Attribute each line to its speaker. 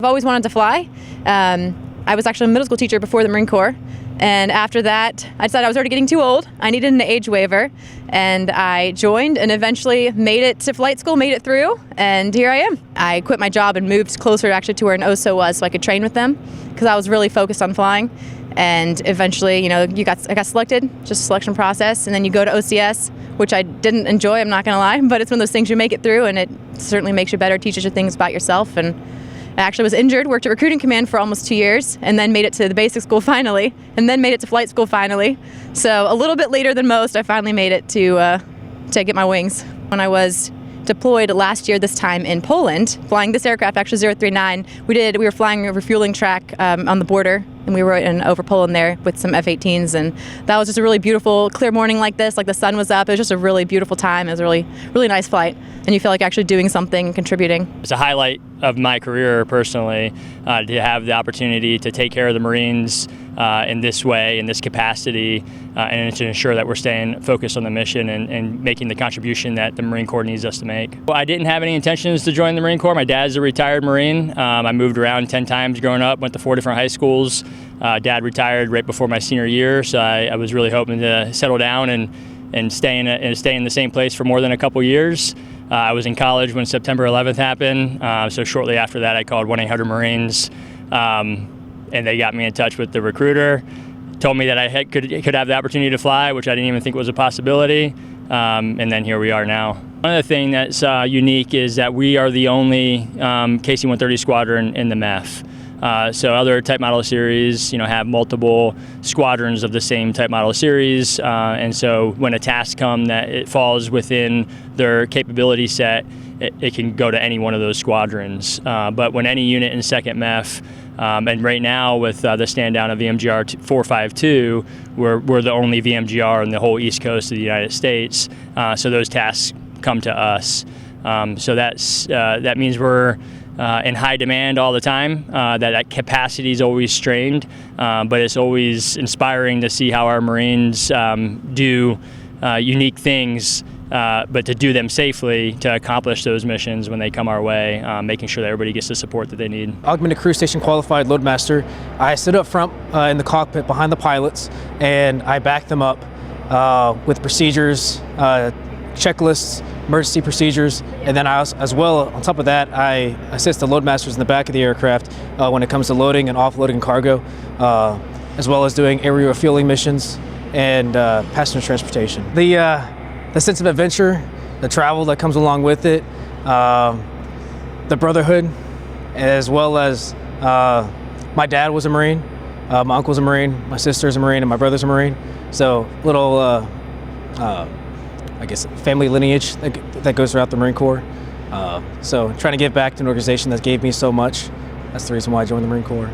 Speaker 1: I've always wanted to fly. I was actually a middle school teacher before the Marine Corps, and after that I decided I was already getting too old. I needed an age waiver, and I joined and eventually made it to flight school, made it through, and here I am. I quit my job and moved closer actually to where an OSO was so I could train with them because I was really focused on flying. And eventually, I got selected, just a selection process, and then you go to OCS, which I didn't enjoy, I'm not going to lie, but it's one of those things you make it through, and it certainly makes you better, teaches you things about yourself. And I actually was injured, worked at recruiting command for almost 2 years, and then made it to the basic school finally, and then made it to flight school finally. So a little bit later than most, I finally made it to get my wings. When I was deployed last year, this time in Poland, flying this aircraft, actually 039, we were flying a refueling track on the border, and we were over Poland there with some F-18s, and that was just a really beautiful, clear morning like this, like the sun was up. It was just a really beautiful time. It was a really, really nice flight, and you feel like actually doing something and contributing.
Speaker 2: It's a highlight of my career personally, to have the opportunity to take care of the Marines in this way, in this capacity, and to ensure that we're staying focused on the mission and making the contribution that the Marine Corps needs us to make. Well, I didn't have any intentions to join the Marine Corps. My dad's a retired Marine. I moved around 10 times growing up, went to 4 different high schools. Dad retired right before my senior year, so I was really hoping to settle down and stay in the same place for more than a couple years. I was in college when September 11th happened, so shortly after that I called 1-800-Marines, and they got me in touch with the recruiter, told me that I could have the opportunity to fly, which I didn't even think was a possibility, and then here we are now. One of the things that's unique is that we are the only KC-130 squadron in the MEF. So other type model series, have multiple squadrons of the same type model series, and so when a task comes that it falls within their capability set, it can go to any one of those squadrons. But when any unit in 2nd MEF, and right now with the stand down of VMGR 452, we're the only VMGR in the whole East Coast of the United States, so those tasks come to us. So that means we're in high demand all the time, that capacity is always strained, but it's always inspiring to see how our Marines do unique things, but to do them safely to accomplish those missions when they come our way, making sure that everybody gets the support that they need.
Speaker 3: Augmented Crew Station Qualified Loadmaster. I sit up front in the cockpit behind the pilots, and I back them up with procedures, checklists, emergency procedures, and then as well, on top of that, I assist the loadmasters in the back of the aircraft when it comes to loading and offloading cargo, as well as doing area refueling missions and passenger transportation. The sense of adventure, the travel that comes along with it, the brotherhood, as well as my dad was a Marine, my uncle's a Marine, my sister's a Marine, and my brother's a Marine. So little I guess family lineage that goes throughout the Marine Corps. So trying to give back to an organization that gave me so much. That's the reason why I joined the Marine Corps.